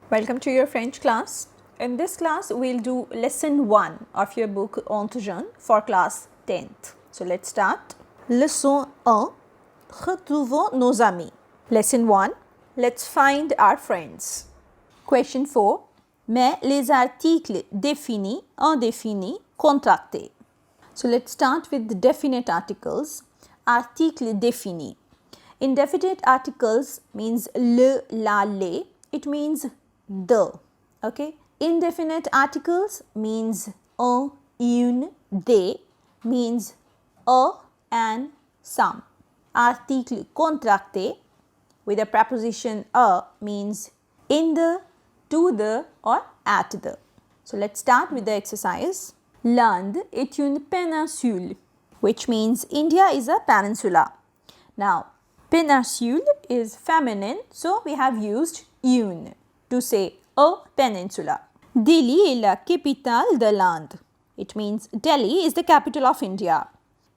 Welcome to your French class. In this class, we'll do lesson 1 of your book Entre Jeunes for class 10th. So let's start. Leçon 1. Retrouvons nos amis. Lesson 1. Let's find our friends. Question 4. Mais les articles définis, indéfinis, contractés. So let's start with the definite articles. Article défini. Indefinite articles means le, la, les. It means the. Okay. Indefinite articles means un, une, des. Means a and some. Article contracté with a preposition a means in the, to the or at the. So let's start with the exercise. L'Inde est une péninsule, which means India is a peninsula. Now, péninsule is feminine, so we have used une to say a peninsula. Delhi est la capitale de l'Inde. It means Delhi is the capital of India.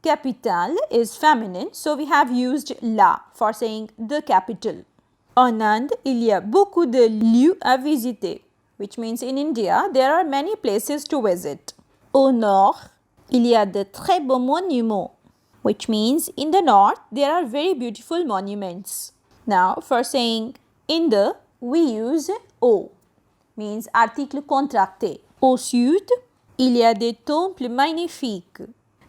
Capitale is feminine, so we have used la for saying the capital. En Inde, il y a beaucoup de lieux à visiter, which means in India there are many places to visit. Au nord, il y a de très beaux monuments, which means in the north there are very beautiful monuments. Now, for saying in the, we use au, means article contracté. Au sud, il y a des temples magnifiques.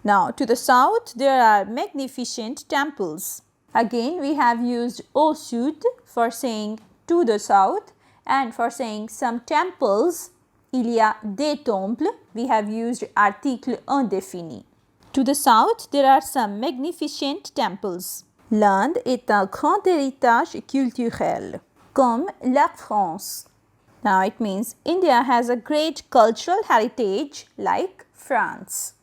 Now, to the south, there are magnificent temples. Again, we have used au sud for saying to the south, and for saying some temples, il y a des temples, we have used article indéfini. To the south, there are some magnificent temples. L'Inde est un grand héritage culturel, comme la France. Now, it means India has a great cultural heritage like France.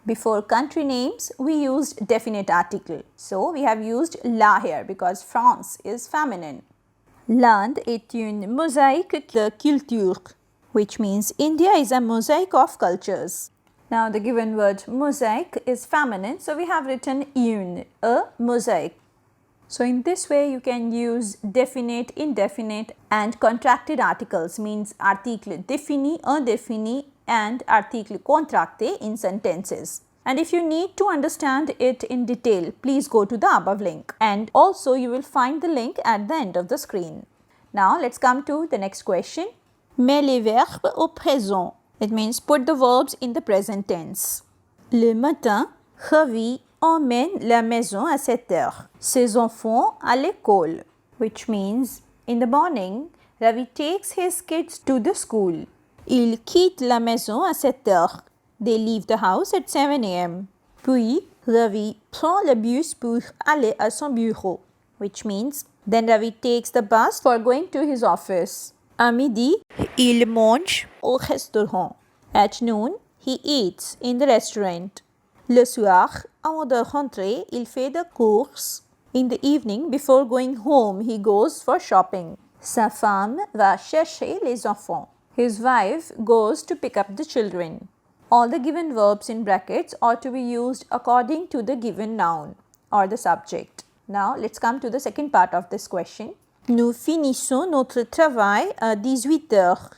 Before country names, we used definite article. So, we have used la here because France is feminine. L'Inde est une mosaïque de culture, which means India is a mosaic of cultures. Now, the given word mosaic is feminine, so we have written une, a mosaic. So, in this way, you can use definite, indefinite and contracted articles, means article défini, indéfini and article contracté in sentences. And if you need to understand it in detail, please go to the above link. And also, you will find the link at the end of the screen. Now, let's come to the next question. Mets les verbes au présent. It means put the verbs in the present tense. Le matin, Ravi emmène la maison à 7 heures. Ses enfants à l'école. Which means, in the morning, Ravi takes his kids to the school. Il quitte la maison à 7 heures. They leave the house at 7 a.m. Puis, Ravi prend le bus pour aller à son bureau. Which means, then Ravi takes the bus for going to his office. À midi, il mange au restaurant. At noon, he eats in the restaurant. Le soir, avant de rentrer, il fait des courses. In the evening, before going home, he goes for shopping. Sa femme va chercher les enfants. His wife goes to pick up the children. All the given verbs in brackets are to be used according to the given noun or the subject. Now, let's come to the second part of this question. Nous finissons notre travail à 18 heures,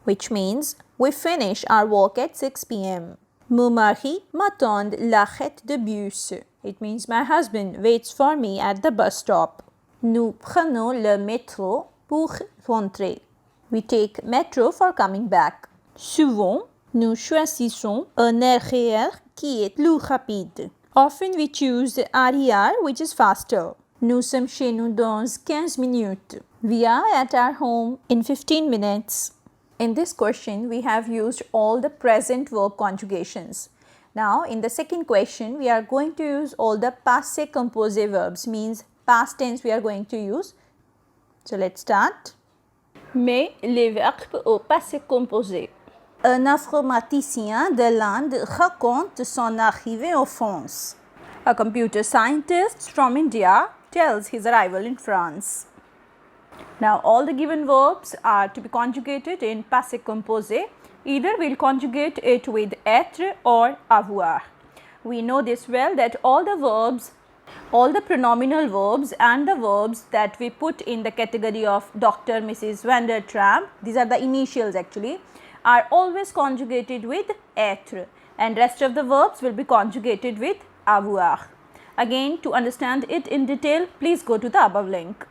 which means we finish our work at 6 p.m. Mon mari m'attend l'arrêt de bus. It means my husband waits for me at the bus stop. Nous prenons le métro pour rentrer. We take metro for coming back. Souvent, nous choisissons un RER qui est plus rapide. Often we choose the RER which is faster. Nous sommes chez nous dans 15 minutes. We are at our home in 15 minutes. In this question, we have used all the present verb conjugations. Now, in the second question, we are going to use all the passé composé verbs, means past tense we are going to use. So, let's start. Mets les verbes au passé composé. Un informaticien de l'Inde raconte son arrivée en France. A computer scientist from India tells his arrival in France. Now, all the given verbs are to be conjugated in passé composé. Either we'll conjugate it with être or avoir. We know this well that all the verbs All the pronominal verbs and the verbs that we put in the category of Dr. Mrs. Van der Tramp, these are the initials actually, are always conjugated with être, and rest of the verbs will be conjugated with avoir. Again, to understand it in detail, please go to the above link.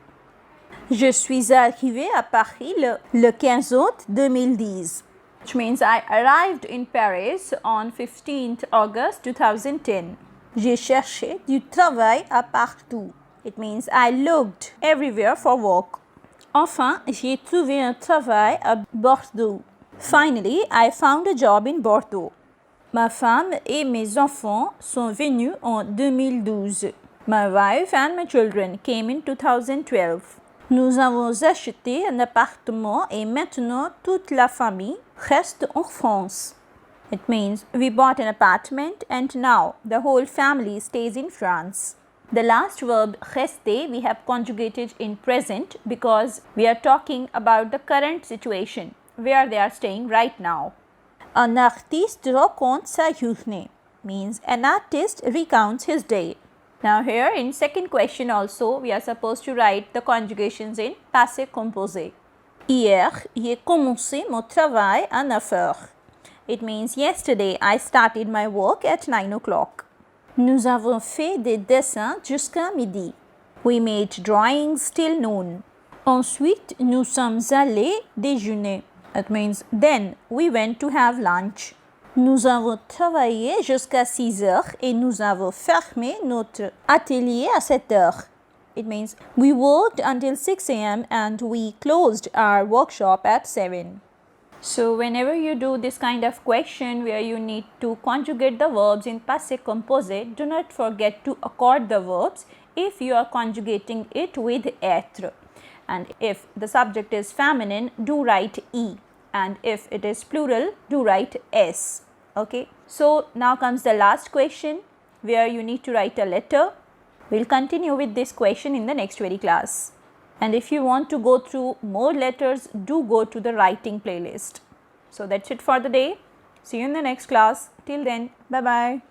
Je suis arrivé à Paris le 15 août 2010, which means I arrived in Paris on 15th August 2010. J'ai cherché du travail à partout. It means I looked everywhere for work. Enfin, j'ai trouvé un travail à Bordeaux. Finally, I found a job in Bordeaux. Ma femme et mes enfants sont venus en 2012. My wife and my children came in 2012. Nous avons acheté un appartement et maintenant toute la famille reste en France. It means we bought an apartment and now the whole family stays in France. The last verb rester we have conjugated in present because we are talking about the current situation where they are staying right now. Un artiste raconte sa journée means an artist recounts his day. Now here in second question also we are supposed to write the conjugations in passé composé. Hier, j'ai commencé mon travail à 9 heures. It means yesterday I started my work at 9 o'clock. Nous avons fait des dessins jusqu'à midi. We made drawings till noon. Ensuite, nous sommes allés déjeuner. It means then we went to have lunch. Nous avons travaillé jusqu'à 6 heures et nous avons fermé notre atelier à 7 heures. It means we worked until 6 a.m. and we closed our workshop at 7. So whenever you do this kind of question where you need to conjugate the verbs in passé composé, do not forget to accord the verbs if you are conjugating it with être. And if the subject is feminine, do write e, and if it is plural, do write s. Okay. So now comes the last question where you need to write a letter. We'll continue with this question in the next very class. And if you want to go through more letters, do go to the writing playlist. So that's it for the day. See you in the next class. Till then, bye-bye.